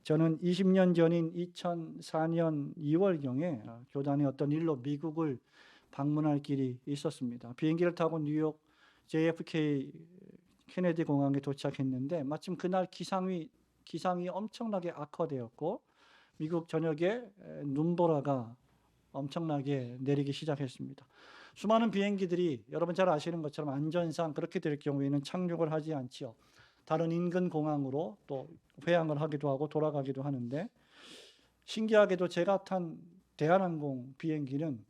저는 20년 전인 2004년 2월경에 교단의 어떤 일로 미국을 방문할 길이 있었습니다. 비행기를 타고 뉴욕 JFK 케네디 공항에 도착했는데 마침 그날 기상이 엄청나게 악화되었고 미국 전역에 눈보라가 엄청나게 내리기 시작했습니다. 수많은 비행기들이 여러분 잘 아시는 것처럼 안전상 그렇게 될 경우에는 착륙을 하지 않지요. 다른 인근 공항으로 또 회항을 하기도 하고 돌아가기도 하는데, 신기하게도 제가 탄 대한항공 비행기는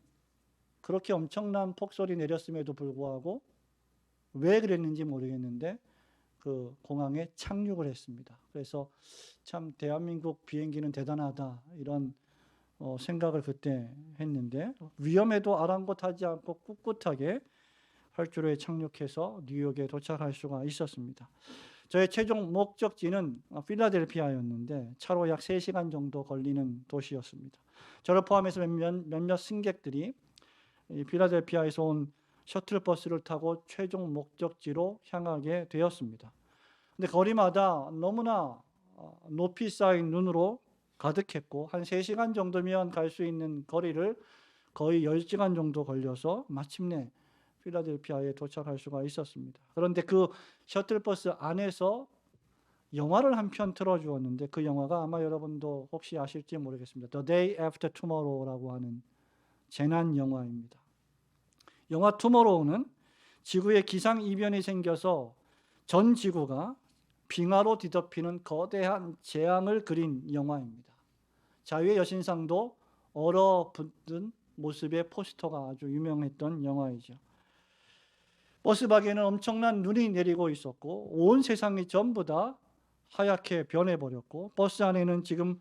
그렇게 엄청난 폭설이 내렸음에도 불구하고 왜 그랬는지 모르겠는데 그 공항에 착륙을 했습니다. 그래서 참 대한민국 비행기는 대단하다, 이런 생각을 그때 했는데, 위험해도 아랑곳하지 않고 꿋꿋하게 활주로에 착륙해서 뉴욕에 도착할 수가 있었습니다. 저의 최종 목적지는 필라델피아였는데 차로 약 3시간 정도 걸리는 도시였습니다. 저를 포함해서 몇몇 승객들이 이 필라델피아에서 온 셔틀버스를 타고 최종 목적지로 향하게 되었습니다. 근데 거리마다 너무나 높이 쌓인 눈으로 가득했고 한 3시간 정도면 갈 수 있는 거리를 거의 10시간 정도 걸려서 마침내 필라델피아에 도착할 수가 있었습니다. 그런데 그 셔틀버스 안에서 영화를 한 편 틀어주었는데 그 영화가 아마 여러분도 혹시 아실지 모르겠습니다. The Day After Tomorrow라고 하는 재난 영화입니다. 영화 투모로우는 지구에 기상이변이 생겨서 전 지구가 빙하로 뒤덮이는 거대한 재앙을 그린 영화입니다. 자유의 여신상도 얼어붙은 모습의 포스터가 아주 유명했던 영화이죠. 버스 밖에는 엄청난 눈이 내리고 있었고 온 세상이 전부 다 하얗게 변해버렸고, 버스 안에는 지금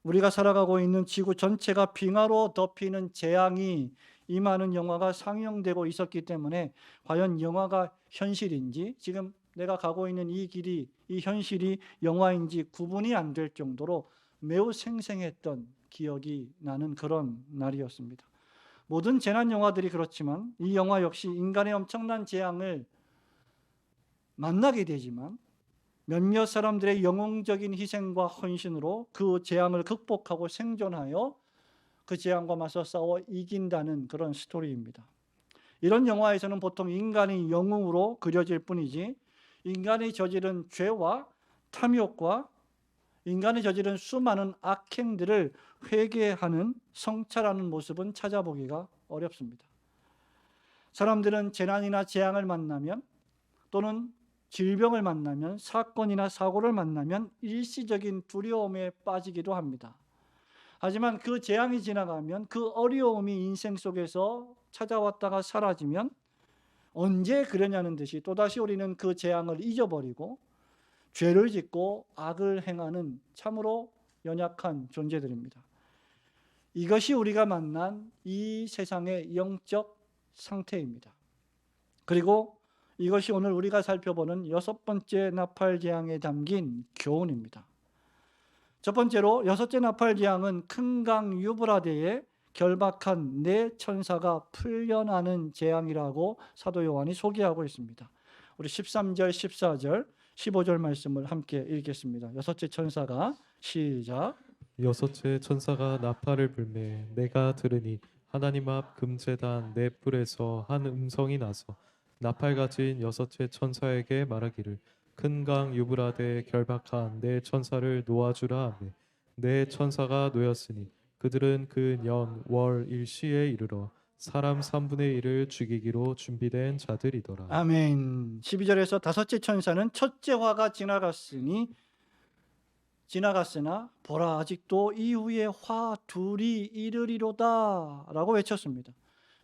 우리가 살아가고 있는 지구 전체가 빙하로 덮이는 재앙이 임하는 영화가 상영되고 있었기 때문에 과연 영화가 현실인지, 지금 내가 가고 있는 이 길이, 이 현실이 영화인지 구분이 안 될 정도로 매우 생생했던 기억이 나는 그런 날이었습니다. 모든 재난 영화들이 그렇지만 이 영화 역시 인간의 엄청난 재앙을 만나게 되지만 몇몇 사람들의 영웅적인 희생과 헌신으로 그 재앙을 극복하고 생존하여 그 재앙과 맞서 싸워 이긴다는 그런 스토리입니다. 이런 영화에서는 보통 인간이 영웅으로 그려질 뿐이지 인간이 저지른 죄와 탐욕과 인간이 저지른 수많은 악행들을 회개하는, 성찰하는 모습은 찾아보기가 어렵습니다. 사람들은 재난이나 재앙을 만나면 또는 질병을 만나면, 사건이나 사고를 만나면 일시적인 두려움에 빠지기도 합니다. 하지만 그 재앙이 지나가면, 그 어려움이 인생 속에서 찾아왔다가 사라지면 언제 그러냐는 듯이 또다시 우리는 그 재앙을 잊어버리고 죄를 짓고 악을 행하는 참으로 연약한 존재들입니다. 이것이 우리가 만난 이 세상의 영적 상태입니다. 그리고 이것이 오늘 우리가 살펴보는 6번째 나팔 재앙에 담긴 교훈입니다. 첫 번째로 6째 나팔 재앙은 큰 강 유브라데에 결박한 4천사가 풀려나는 재앙이라고 사도 요한이 소개하고 있습니다. 우리 13절, 14절, 15절 말씀을 함께 읽겠습니다. 6째 천사가, 시작. 여섯째 천사가 나팔을 불매 내가 들으니 하나님 앞 금제단 네 뿔에서 한 음성이 나서 나팔 가진 여섯째 천사에게 말하기를 큰 강 유브라데에 결박한 네 천사를 놓아주라 하매 네 천사가 놓였으니 그들은 그 년 월 일시에 이르러 사람 3분의 1을 죽이기로 준비된 자들이더라. 아멘. 12절에서 5째 천사는 첫째 화가 지나갔으나 보라 아직도 이후에 화 둘이 이르리로다 라고 외쳤습니다.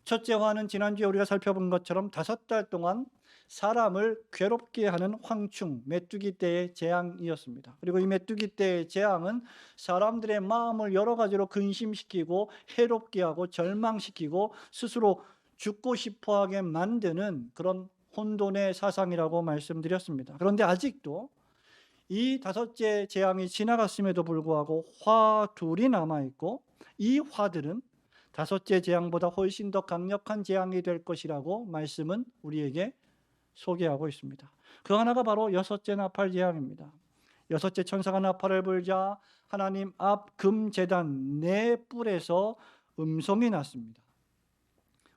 첫째 화는 지난주에 우리가 살펴본 것처럼 5달 동안 사람을 괴롭게 하는 황충, 메뚜기 떼의 재앙이었습니다. 그리고 이 메뚜기 떼의 재앙은 사람들의 마음을 여러 가지로 근심시키고 해롭게 하고 절망시키고 스스로 죽고 싶어하게 만드는 그런 혼돈의 사상이라고 말씀드렸습니다. 그런데 아직도 이 5째 재앙이 지나갔음에도 불구하고 화 둘이 남아있고, 이 화들은 5째 재앙보다 훨씬 더 강력한 재앙이 될 것이라고 말씀은 우리에게 소개하고 있습니다. 그 하나가 바로 6째 나팔 재앙입니다. 여섯째 천사가 나팔을 불자 하나님 앞 금제단 네 뿔에서 음성이 났습니다.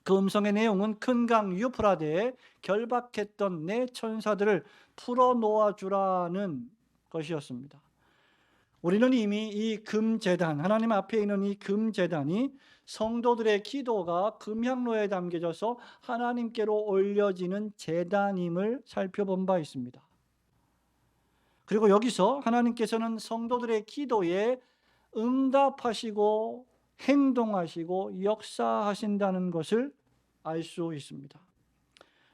그 음성의 내용은 큰 강 유프라데에 결박했던 네 천사들을 풀어놓아 주라는 것이었습니다. 우리는 이미 이 금제단, 하나님 앞에 있는 이 금제단이 성도들의 기도가 금향로에 담겨져서 하나님께로 올려지는 제단임을 살펴본 바 있습니다. 그리고 여기서 하나님께서는 성도들의 기도에 응답하시고 행동하시고 역사하신다는 것을 알 수 있습니다.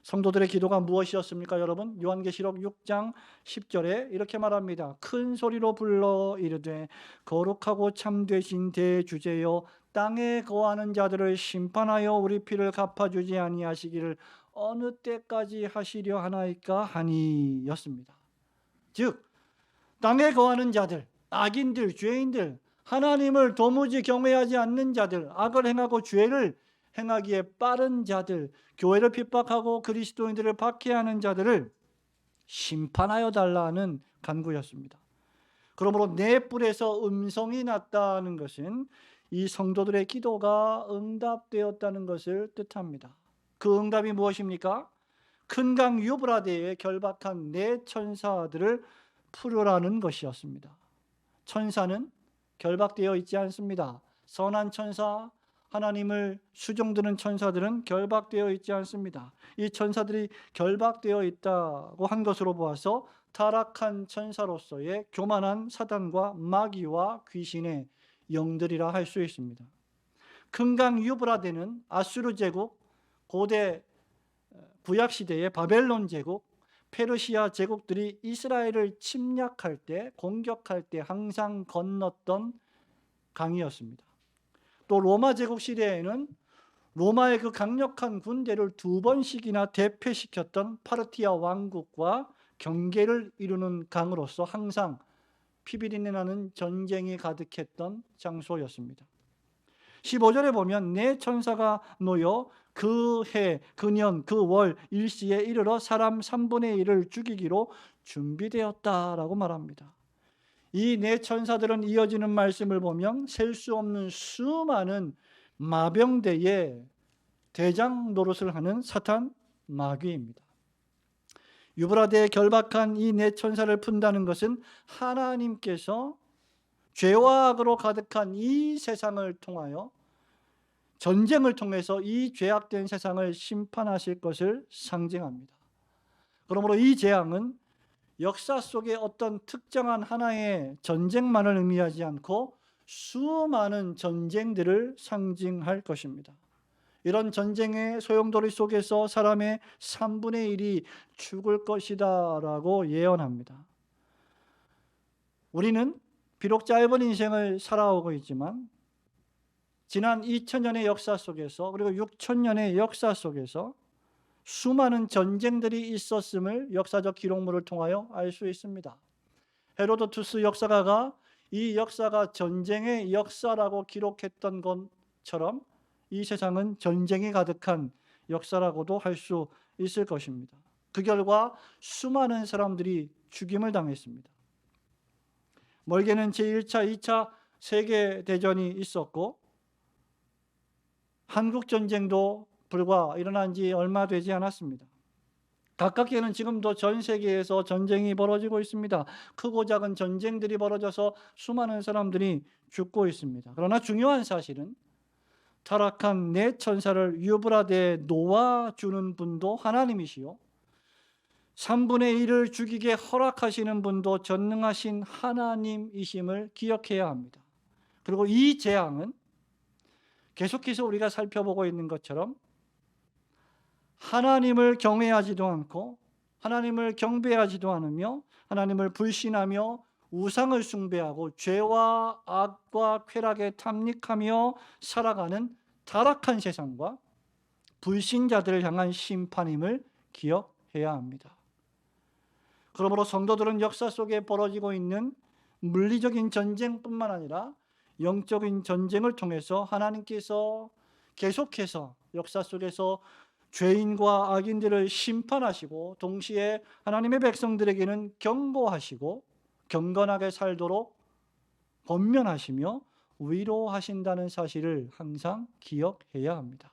성도들의 기도가 무엇이었습니까, 여러분? 요한계시록 6장 10절에 이렇게 말합니다. 큰 소리로 불러 이르되 거룩하고 참되신 대주제여 땅에 거하는 자들을 심판하여 우리 피를 갚아주지 아니하시기를 어느 때까지 하시려 하나이까 하니였습니다. 즉 땅에 거하는 자들, 악인들, 죄인들, 하나님을 도무지 경외하지 않는 자들, 악을 행하고 죄를 행하기에 빠른 자들, 교회를 핍박하고 그리스도인들을 박해하는 자들을 심판하여 달라는 간구였습니다. 그러므로 네 뿔에서 음성이 났다는 것은 이 성도들의 기도가 응답되었다는 것을 뜻합니다. 그 응답이 무엇입니까? 큰 강 유브라데에 결박한 네 천사들을 풀으라는 것이었습니다. 천사는 결박되어 있지 않습니다. 선한 천사, 하나님을 수종드는 천사들은 결박되어 있지 않습니다. 이 천사들이 결박되어 있다고 한 것으로 보아서 타락한 천사로서의 교만한 사단과 마귀와 귀신의 영들이라 할 수 있습니다. 금강 유브라데는 아수르 제국, 고대 구약 시대의 바벨론 제국, 페르시아 제국들이 이스라엘을 침략할 때, 공격할 때 항상 건넜던 강이었습니다. 또 로마 제국 시대에는 로마의 그 강력한 군대를 두 번씩이나 대패시켰던 파르티아 왕국과 경계를 이루는 강으로서 항상 피비린내 나는 전쟁이 가득했던 장소였습니다. 15절에 보면 네 천사가 놓여 그 해, 그 년, 그 월, 일시에 이르러 사람 3분의 1을 죽이기로 준비되었다라고 말합니다. 이 네 천사들은 이어지는 말씀을 보면 셀 수 없는 수많은 마병대의 대장 노릇을 하는 사탄 마귀입니다. 유브라데에 결박한 이 네 천사를 푼다는 것은 하나님께서 죄와 악으로 가득한 이 세상을 통하여 전쟁을 통해서 이 죄악된 세상을 심판하실 것을 상징합니다. 그러므로 이 재앙은 역사 속에 어떤 특정한 하나의 전쟁만을 의미하지 않고 수많은 전쟁들을 상징할 것입니다. 이런 전쟁의 소용돌이 속에서 사람의 3분의 1이 죽을 것이다 라고 예언합니다. 우리는 비록 짧은 인생을 살아오고 있지만 지난 2000년의 역사 속에서 그리고 6000년의 역사 속에서 수많은 전쟁들이 있었음을 역사적 기록물을 통하여 알 수 있습니다. 헤로도투스 역사가가 이 역사가 전쟁의 역사라고 기록했던 것처럼 이 세상은 전쟁이 가득한 역사라고도 할 수 있을 것입니다. 그 결과 수많은 사람들이 죽임을 당했습니다. 멀게는 제1차, 2차 세계대전이 있었고 한국전쟁도 불과 일어난 지 얼마 되지 않았습니다. 가깝게는 지금도 전 세계에서 전쟁이 벌어지고 있습니다. 크고 작은 전쟁들이 벌어져서 수많은 사람들이 죽고 있습니다. 그러나 중요한 사실은 타락한 네 천사를 유브라데에 놓아주는 분도 하나님이시요 3분의 1을 죽이게 허락하시는 분도 전능하신 하나님이심을 기억해야 합니다. 그리고 이 재앙은 계속해서 우리가 살펴보고 있는 것처럼 하나님을 경외하지도 않고 하나님을 경배하지도 않으며 하나님을 불신하며 우상을 숭배하고 죄와 악과 쾌락에 탐닉하며 살아가는 타락한 세상과 불신자들을 향한 심판임을 기억해야 합니다. 그러므로 성도들은 역사 속에 벌어지고 있는 물리적인 전쟁뿐만 아니라 영적인 전쟁을 통해서 하나님께서 계속해서 역사 속에서 죄인과 악인들을 심판하시고 동시에 하나님의 백성들에게는 경고하시고 경건하게 살도록 권면하시며 위로하신다는 사실을 항상 기억해야 합니다.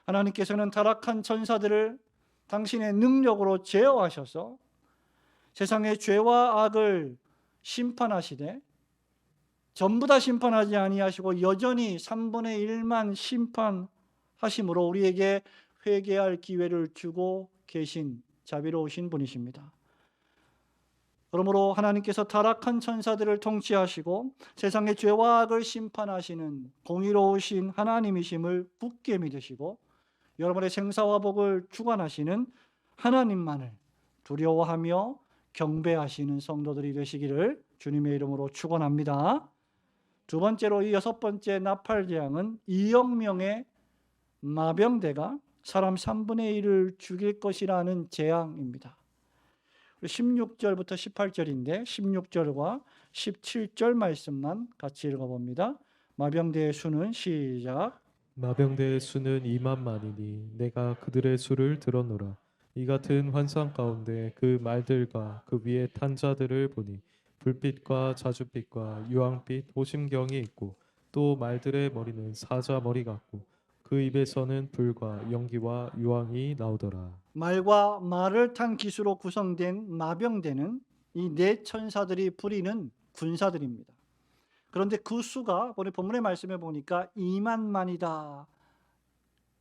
하나님께서는 타락한 천사들을 당신의 능력으로 제어하셔서 세상의 죄와 악을 심판하시되 전부 다 심판하지 아니하시고 여전히 3분의 1만 심판하심으로 우리에게 회개할 기회를 주고 계신 자비로우신 분이십니다. 그러므로 하나님께서 타락한 천사들을 통치하시고 세상의 죄와 악을 심판하시는 공의로우신 하나님이심을 굳게 믿으시고 여러분의 생사와 복을 주관하시는 하나님만을 두려워하며 경배하시는 성도들이 되시기를 주님의 이름으로 축원합니다. 두 번째로 이 6번째 나팔 재앙은 2억 명의 마병대가 사람 3분의 1을 죽일 것이라는 재앙입니다. 16절부터 18절인데 16절과 17절 말씀만 같이 읽어봅니다. 마병대의 수는 시작. 마병대의 수는 2만만이니 내가 그들의 수를 들었노라. 이 같은 환상 가운데 그 말들과 그 위에 탄 자들을 보니 불빛과 자줏빛과 유황빛 호심경이 있고 또 말들의 머리는 사자 머리 같고 그 입에서는 불과 연기와 유황이 나오더라. 말과 말을 탄 기수로 구성된 마병대는 이 네 천사들이 부리는 군사들입니다. 그런데 그 수가 우리 본문의 말씀에 보니까 2만만이다.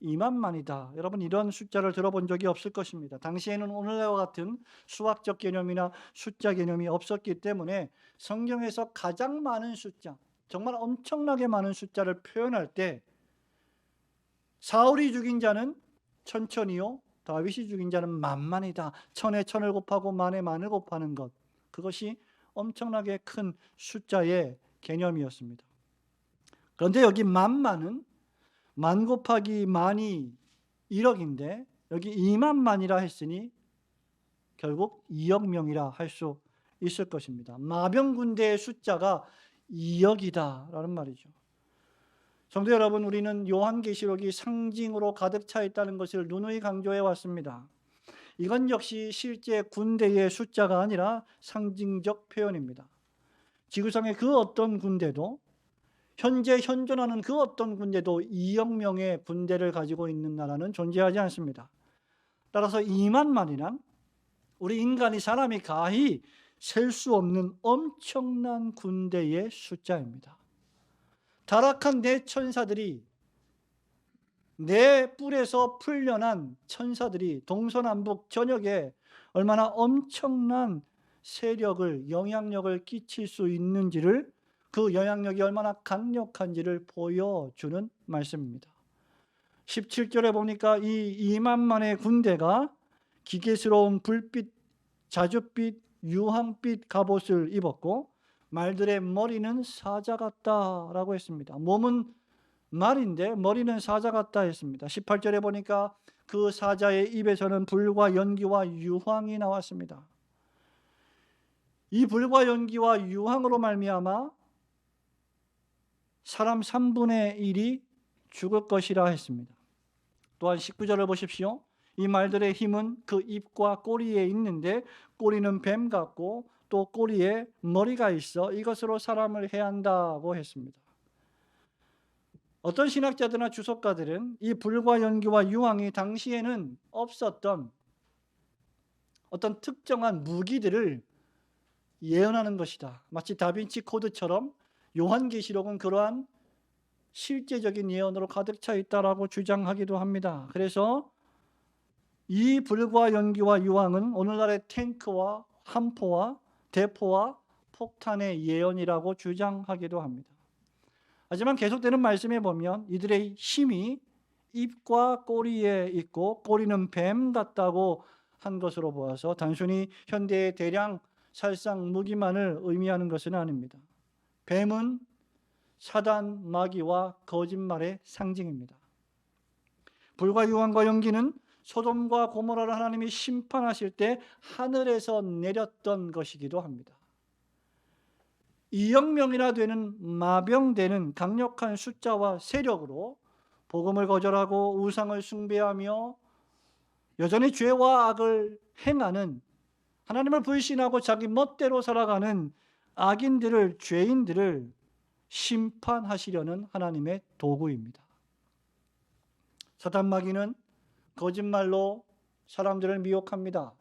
2만만이다. 여러분 이런 숫자를 들어본 적이 없을 것입니다. 당시에는 오늘과 같은 수학적 개념이나 숫자 개념이 없었기 때문에 성경에서 가장 많은 숫자, 정말 엄청나게 많은 숫자를 표현할 때 사울이 죽인 자는 천천히요, 다윗이 죽인 자는 만만이다. 천에 천을 곱하고 만에 만을 곱하는 것, 그것이 엄청나게 큰 숫자의 개념이었습니다. 그런데 여기 만만은 만 곱하기 만이 1억인데 여기 2만만이라 했으니 결국 2억 명이라 할 수 있을 것입니다. 마병군대의 숫자가 2억이다라는 말이죠. 성도 여러분, 우리는 요한계시록이 상징으로 가득 차 있다는 것을 누누이 강조해 왔습니다. 이건 역시 실제 군대의 숫자가 아니라 상징적 표현입니다. 지구상의 그 어떤 군대도, 현재 현존하는 그 어떤 군대도 2억 명의 군대를 가지고 있는 나라는 존재하지 않습니다. 따라서 2만만이란 우리 인간이, 사람이 가히 셀 수 없는 엄청난 군대의 숫자입니다. 타락한 네 천사들이, 네 뿔에서 풀려난 천사들이 동서남북 전역에 얼마나 엄청난 세력을, 영향력을 끼칠 수 있는지를, 그 영향력이 얼마나 강력한지를 보여주는 말씀입니다. 17절에 보니까 이 2만만의 군대가 기계스러운 불빛, 자줏빛, 유황빛 갑옷을 입었고 말들의 머리는 사자 같다라고 했습니다. 몸은 말인데 머리는 사자 같다 했습니다. 18절에 보니까 그 사자의 입에서는 불과 연기와 유황이 나왔습니다. 이 불과 연기와 유황으로 말미암아 사람 3분의 1이 죽을 것이라 했습니다. 또한 19절을 보십시오. 이 말들의 힘은 그 입과 꼬리에 있는데 꼬리는 뱀 같고 또 꼬리에 머리가 있어 이것으로 사람을 해한다고 했습니다. 어떤 신학자들이나 주석가들은 이 불과 연기와 유황이 당시에는 없었던 어떤 특정한 무기들을 예언하는 것이다. 마치 다빈치 코드처럼 요한계시록은 그러한 실제적인 예언으로 가득 차 있다라고 주장하기도 합니다. 그래서 이 불과 연기와 유황은 오늘날의 탱크와 함포와 대포와 폭탄의 예언이라고 주장하기도 합니다. 하지만 계속되는 말씀에 보면 이들의 힘이 입과 꼬리에 있고 꼬리는 뱀 같다고 한 것으로 보아서 단순히 현대의 대량 살상 무기만을 의미하는 것은 아닙니다. 뱀은 사단, 마귀와 거짓말의 상징입니다. 불과 유황과 연기는 소돔과 고모라를 하나님이 심판하실 때 하늘에서 내렸던 것이기도 합니다. 2억 명이나 되는 마병대는 강력한 숫자와 세력으로 복음을 거절하고 우상을 숭배하며 여전히 죄와 악을 행하는 하나님을 불신하고 자기 멋대로 살아가는 악인들을, 죄인들을 심판하시려는 하나님의 도구입니다. 사단 마귀는 거짓말로 사람들을 미혹합니다.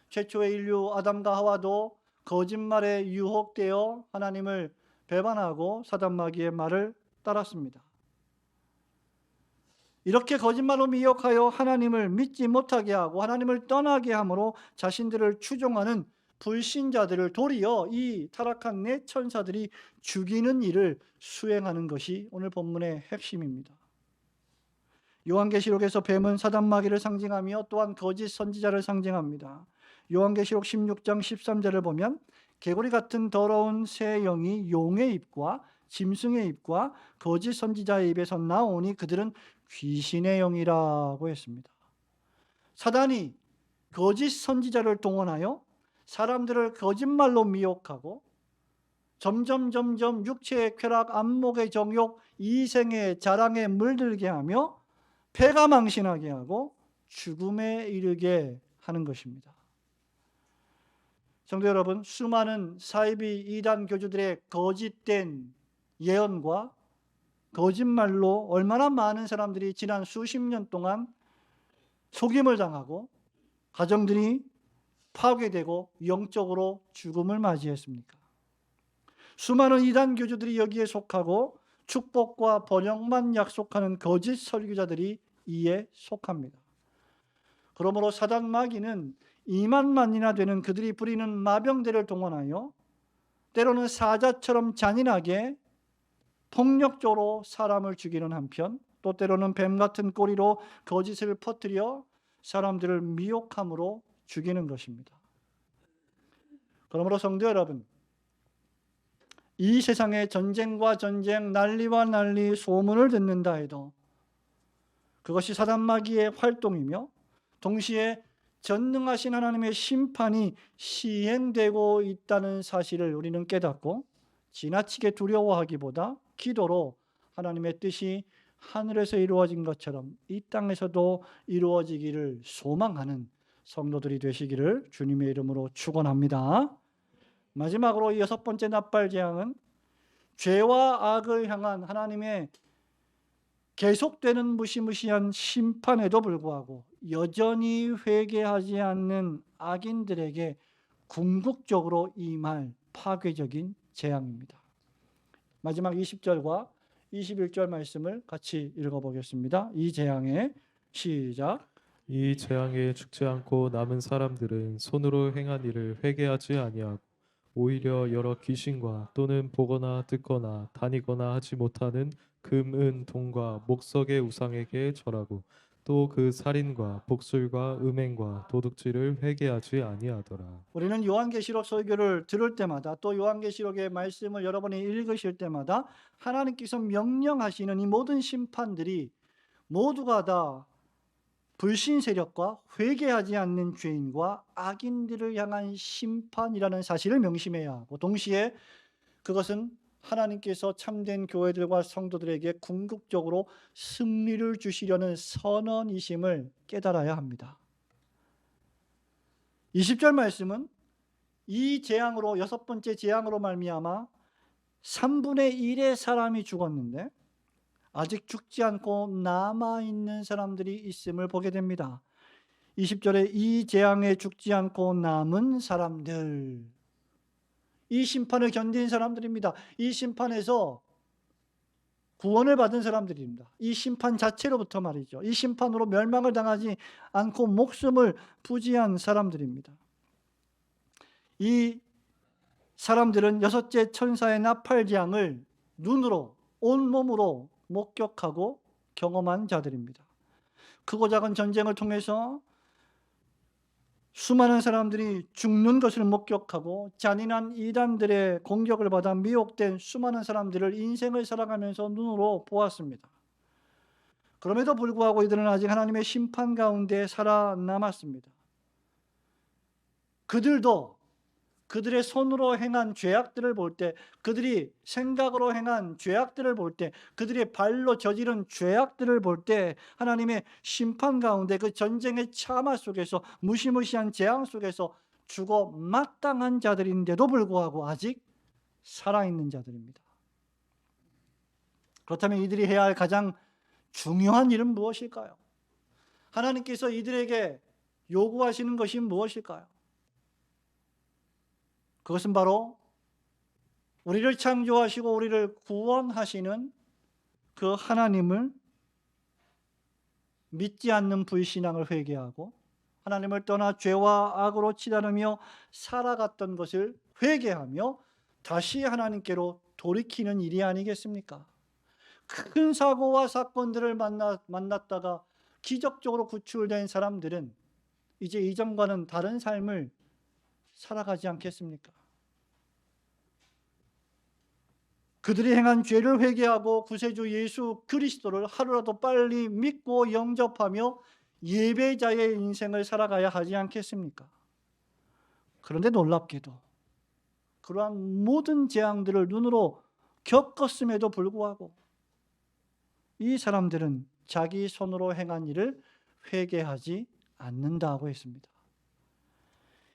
최초의 인류 아담과 하와도 거짓말에 유혹되어 하나님을 배반하고 사단 마귀의 말을 따랐습니다. 이렇게 거짓말로 미혹하여 하나님을 믿지 못하게 하고 하나님을 떠나게 함으로 자신들을 추종하는 불신자들을 도리어 이 타락한 내 천사들이 죽이는 일을 수행하는 것이 오늘 본문의 핵심입니다. 요한계시록에서 뱀은 사단 마귀를 상징하며 또한 거짓 선지자를 상징합니다. 요한계시록 16장 13절을 보면 개구리 같은 더러운 새 영이 용의 입과 짐승의 입과 거짓 선지자의 입에서 나오니 그들은 귀신의 영이라고 했습니다. 사단이 거짓 선지자를 동원하여 사람들을 거짓말로 미혹하고 점점 육체의 쾌락, 안목의 정욕, 이생의 자랑에 물들게 하며 패가 망신하게 하고 죽음에 이르게 하는 것입니다. 성도 여러분, 수많은 사이비 이단 교주들의 거짓된 예언과 거짓말로 얼마나 많은 사람들이 지난 수십 년 동안 속임을 당하고 가정들이 파괴되고 영적으로 죽음을 맞이했습니까? 수많은 이단 교주들이 여기에 속하고 축복과 번영만 약속하는 거짓 설교자들이 이에 속합니다. 그러므로 사단 마귀는 2만만이나 되는 그들이 부리는 마병대를 동원하여 때로는 사자처럼 잔인하게 폭력적으로 사람을 죽이는 한편 또 때로는 뱀 같은 꼬리로 거짓을 퍼뜨려 사람들을 미혹함으로 죽이는 것입니다. 그러므로 성도 여러분, 이 세상에 전쟁과 전쟁, 난리와 난리, 소문을 듣는다 해도 그것이 사단 마귀의 활동이며 동시에 전능하신 하나님의 심판이 시행되고 있다는 사실을 우리는 깨닫고 지나치게 두려워하기보다 기도로 하나님의 뜻이 하늘에서 이루어진 것처럼 이 땅에서도 이루어지기를 소망하는 성도들이 되시기를 주님의 이름으로 축원합니다. 마지막으로 이 6번째 납발 재앙은 죄와 악을 향한 하나님의 계속되는 무시무시한 심판에도 불구하고 여전히 회개하지 않는 악인들에게 궁극적으로 임할 파괴적인 재앙입니다. 마지막 20절과 21절 말씀을 같이 읽어보겠습니다. 이 재앙의 시작. 이 재앙에 죽지 않고 남은 사람들은 손으로 행한 일을 회개하지 아니하고 오히려 여러 귀신과 또는 보거나 듣거나 다니거나 하지 못하는 금, 은, 동과 목석의 우상에게 절하고 또 그 살인과 복술과 음행과 도둑질을 회개하지 아니하더라. 우리는 요한계시록 설교를 들을 때마다 또 요한계시록의 말씀을 여러분이 읽으실 때마다 하나님께서 명령하시는 이 모든 심판들이 모두가 다 불신 세력과 회개하지 않는 죄인과 악인들을 향한 심판이라는 사실을 명심해야 하고 동시에 그것은 하나님께서 참된 교회들과 성도들에게 궁극적으로 승리를 주시려는 선언이심을 깨달아야 합니다. 20절 말씀은 이 재앙으로 6번째 재앙으로 말미암아 3분의 1의 사람이 죽었는데 아직 죽지 않고 남아있는 사람들이 있음을 보게 됩니다. 20절에 이 재앙에 죽지 않고 남은 사람들, 이 심판을 견딘 사람들입니다. 이 심판에서 구원을 받은 사람들입니다. 이 심판 자체로부터 말이죠. 이 심판으로 멸망을 당하지 않고 목숨을 부지한 사람들입니다. 이 사람들은 6째 천사의 나팔 재앙을 눈으로 온몸으로 목격하고 경험한 자들입니다. 크고 작은 전쟁을 통해서 수많은 사람들이 죽는 것을 목격하고 잔인한 이단들의 공격을 받아 미혹된 수많은 사람들을 인생을 살아가면서 눈으로 보았습니다. 그럼에도 불구하고 이들은 아직 하나님의 심판 가운데 살아남았습니다. 그들도 그들의 손으로 행한 죄악들을 볼 때, 그들이 생각으로 행한 죄악들을 볼 때, 그들의 발로 저지른 죄악들을 볼 때 하나님의 심판 가운데 그 전쟁의 참화 속에서 무시무시한 재앙 속에서 죽어 마땅한 자들인데도 불구하고 아직 살아있는 자들입니다. 그렇다면 이들이 해야 할 가장 중요한 일은 무엇일까요? 하나님께서 이들에게 요구하시는 것이 무엇일까요? 그것은 바로 우리를 창조하시고 우리를 구원하시는 그 하나님을 믿지 않는 불신앙을 회개하고 하나님을 떠나 죄와 악으로 치달으며 살아갔던 것을 회개하며 다시 하나님께로 돌이키는 일이 아니겠습니까? 큰 사고와 사건들을 만났다가 기적적으로 구출된 사람들은 이제 이전과는 다른 삶을 살아가지 않겠습니까? 그들이 행한 죄를 회개하고 구세주 예수 그리스도를 하루라도 빨리 믿고 영접하며 예배자의 인생을 살아가야 하지 않겠습니까? 그런데 놀랍게도 그러한 모든 재앙들을 눈으로 겪었음에도 불구하고 이 사람들은 자기 손으로 행한 일을 회개하지 않는다고 했습니다.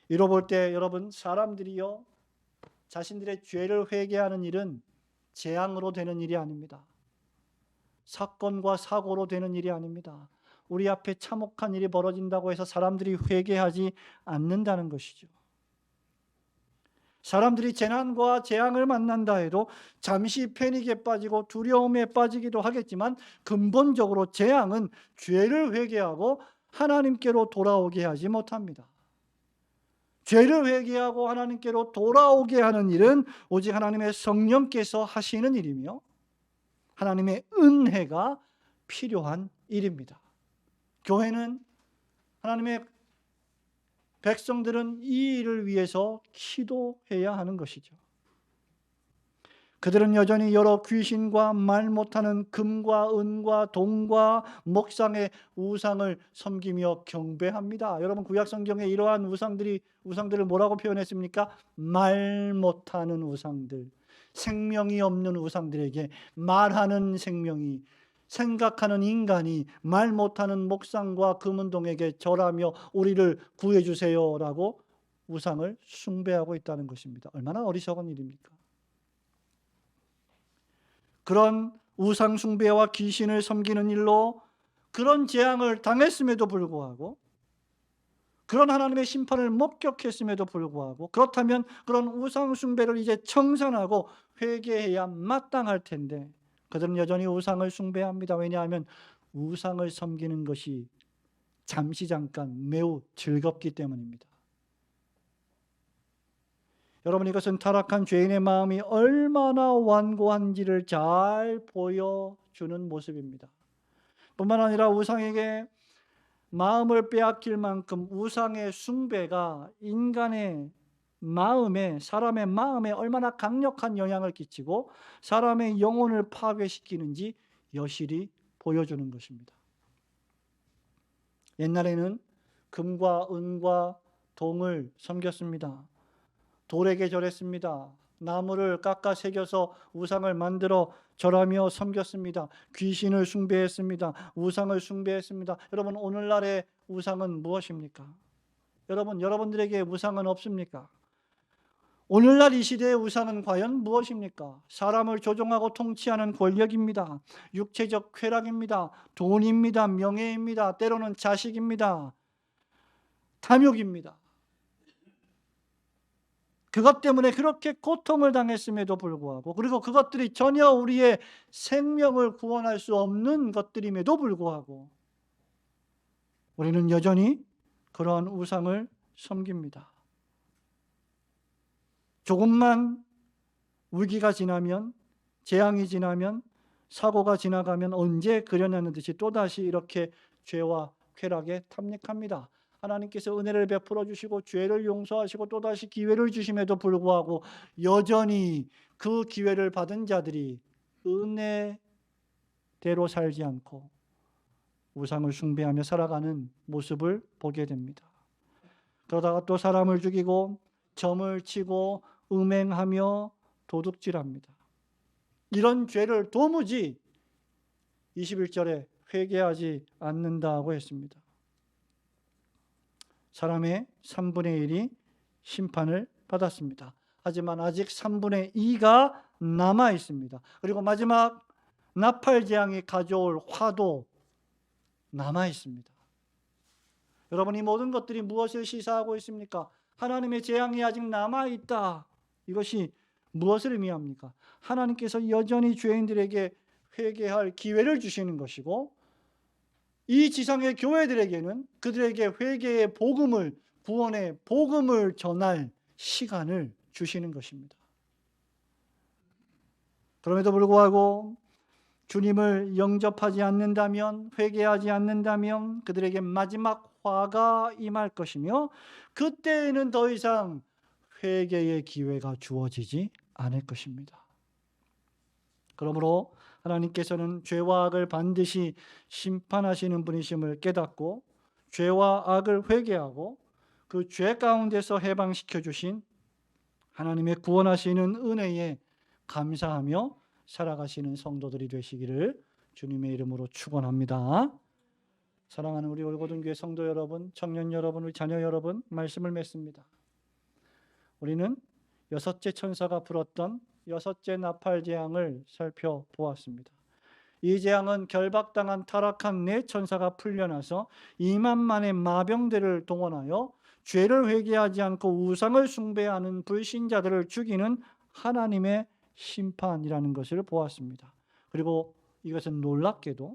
이로 볼 때 여러분, 사람들이요 자신들의 죄를 회개하는 일은 재앙으로 되는 일이 아닙니다. 사건과 사고로 되는 일이 아닙니다. 우리 앞에 참혹한 일이 벌어진다고 해서 사람들이 회개하지 않는다는 것이죠. 사람들이 재난과 재앙을 만난다 해도 잠시 패닉에 빠지고 두려움에 빠지기도 하겠지만 근본적으로 재앙은 죄를 회개하고 하나님께로 돌아오게 하지 못합니다. 죄를 회개하고 하나님께로 돌아오게 하는 일은 오직 하나님의 성령께서 하시는 일이며 하나님의 은혜가 필요한 일입니다. 교회는, 하나님의 백성들은 이 일을 위해서 기도해야 하는 것이죠. 그들은 여전히 여러 귀신과 말 못하는 금과 은과 동과 목상의 우상을 섬기며 경배합니다. 여러분, 구약 성경에 이러한 우상들을 뭐라고 표현했습니까? 말 못하는 우상들, 생명이 없는 우상들에게 말하는 생명이, 생각하는 인간이 말 못하는 목상과 금은동에게 절하며 우리를 구해주세요라고 우상을 숭배하고 있다는 것입니다. 얼마나 어리석은 일입니까? 그런 우상 숭배와 귀신을 섬기는 일로 그런 재앙을 당했음에도 불구하고, 그런 하나님의 심판을 목격했음에도 불구하고, 그렇다면 그런 우상 숭배를 이제 청산하고 회개해야 마땅할 텐데 그들은 여전히 우상을 숭배합니다. 왜냐하면 우상을 섬기는 것이 잠시 잠깐 매우 즐겁기 때문입니다. 여러분, 이것은 타락한 죄인의 마음이 얼마나 완고한지를 잘 보여주는 모습입니다. 뿐만 아니라 우상에게 마음을 빼앗길 만큼 우상의 숭배가 인간의 마음에, 사람의 마음에 얼마나 강력한 영향을 끼치고 사람의 영혼을 파괴시키는지 여실히 보여주는 것입니다. 옛날에는 금과 은과 동을 섬겼습니다. 돌에게 절했습니다. 나무를 깎아 새겨서 우상을 만들어 절하며 섬겼습니다. 귀신을 숭배했습니다. 우상을 숭배했습니다. 여러분, 오늘날의 우상은 무엇입니까? 여러분들에게 우상은 없습니까? 오늘날 이 시대의 우상은 과연 무엇입니까? 사람을 조종하고 통치하는 권력입니다. 육체적 쾌락입니다. 돈입니다. 명예입니다. 때로는 자식입니다. 탐욕입니다. 그것 때문에 그렇게 고통을 당했음에도 불구하고, 그리고 그것들이 전혀 우리의 생명을 구원할 수 없는 것들임에도 불구하고 우리는 여전히 그러한 우상을 섬깁니다. 조금만 위기가 지나면, 재앙이 지나면, 사고가 지나가면 언제 그려내는 듯이 또다시 이렇게 죄와 쾌락에 탐닉합니다. 하나님께서 은혜를 베풀어 주시고 죄를 용서하시고 또다시 기회를 주심에도 불구하고 여전히 그 기회를 받은 자들이 은혜대로 살지 않고 우상을 숭배하며 살아가는 모습을 보게 됩니다. 그러다가 또 사람을 죽이고 점을 치고 음행하며 도둑질합니다. 이런 죄를 도무지 21절에 회개하지 않는다고 했습니다. 사람의 3분의 1이 심판을 받았습니다. 하지만 아직 3분의 2가 남아 있습니다. 그리고 마지막 나팔 재앙이 가져올 화도 남아 있습니다. 여러분, 이 모든 것들이 무엇을 시사하고 있습니까? 하나님의 재앙이 아직 남아 있다. 이것이 무엇을 의미합니까? 하나님께서 여전히 죄인들에게 회개할 기회를 주시는 것이고, 이 지상의 교회들에게는 그들에게 회개의 복음을, 구원의 복음을 전할 시간을 주시는 것입니다. 그럼에도 불구하고 주님을 영접하지 않는다면, 회개하지 않는다면 그들에게 마지막 화가 임할 것이며, 그때에는 더 이상 회개의 기회가 주어지지 않을 것입니다. 그러므로 하나님께서는 죄와 악을 반드시 심판하시는 분이심을 깨닫고, 죄와 악을 회개하고 그 죄 가운데서 해방시켜 주신 하나님의 구원하시는 은혜에 감사하며 살아가시는 성도들이 되시기를 주님의 이름으로 축원합니다. 사랑하는 우리 올고등교회 성도 여러분, 청년 여러분, 우리 자녀 여러분, 말씀을 맺습니다. 우리는 여섯째 천사가 불었던 여섯째 나팔 재앙을 살펴보았습니다. 이 재앙은 결박당한 타락한 네 천사가 풀려나서 2만만의 마병대를 동원하여 죄를 회개하지 않고 우상을 숭배하는 불신자들을 죽이는 하나님의 심판이라는 것을 보았습니다. 그리고 이것은 놀랍게도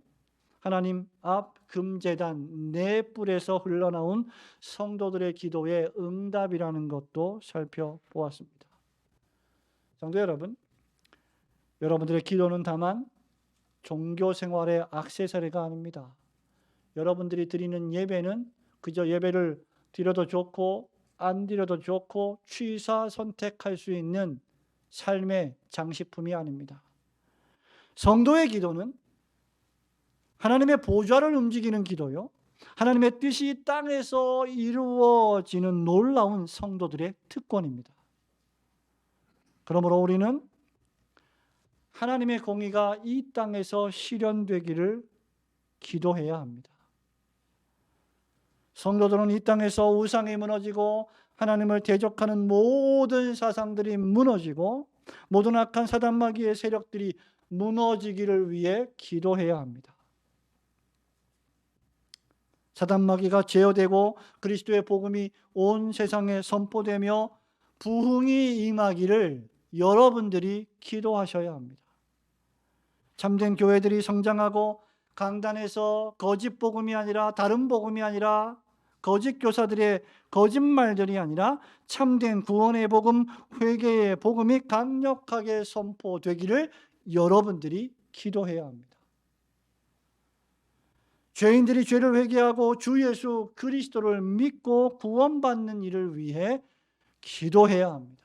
하나님 앞 금제단 네 뿔에서 흘러나온 성도들의 기도의 응답이라는 것도 살펴보았습니다. 성도 여러분, 여러분들의 기도는 다만 종교 생활의 액세서리가 아닙니다. 여러분들이 드리는 예배는 그저 예배를 드려도 좋고 안 드려도 좋고 취사 선택할 수 있는 삶의 장식품이 아닙니다. 성도의 기도는 하나님의 보좌를 움직이는 기도요, 하나님의 뜻이 이 땅에서 이루어지는 놀라운 성도들의 특권입니다. 그러므로 우리는 하나님의 공의가 이 땅에서 실현되기를 기도해야 합니다. 성도들은 이 땅에서 우상이 무너지고 하나님을 대적하는 모든 사상들이 무너지고 모든 악한 사단마귀의 세력들이 무너지기를 위해 기도해야 합니다. 사단마귀가 제어되고 그리스도의 복음이 온 세상에 선포되며 부흥이 임하기를 여러분들이 기도하셔야 합니다. 참된 교회들이 성장하고 강단에서 거짓 복음이 아니라, 다른 복음이 아니라, 거짓 교사들의 거짓말들이 아니라 참된 구원의 복음, 회개의 복음이 강력하게 선포되기를 여러분들이 기도해야 합니다. 죄인들이 죄를 회개하고 주 예수 그리스도를 믿고 구원받는 일을 위해 기도해야 합니다.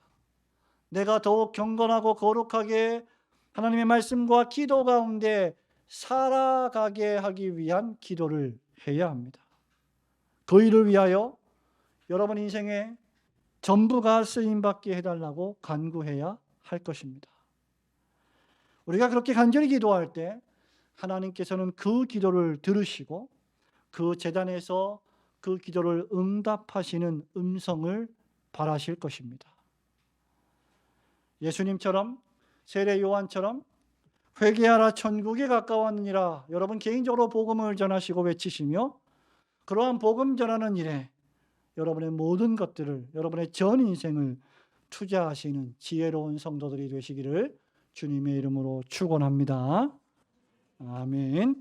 내가 더욱 경건하고 거룩하게 하나님의 말씀과 기도 가운데 살아가게 하기 위한 기도를 해야 합니다. 그 일을 위하여 여러분 인생의 전부가 쓰임받게 해달라고 간구해야 할 것입니다. 우리가 그렇게 간절히 기도할 때 하나님께서는 그 기도를 들으시고 그 제단에서 그 기도를 응답하시는 음성을 바라실 것입니다. 예수님처럼, 세례 요한처럼 회개하라 천국이 가까웠느니라 여러분 개인적으로 복음을 전하시고 외치시며, 그러한 복음 전하는 일에 여러분의 모든 것들을, 여러분의 전 인생을 투자하시는 지혜로운 성도들이 되시기를 주님의 이름으로 축원합니다. 아멘.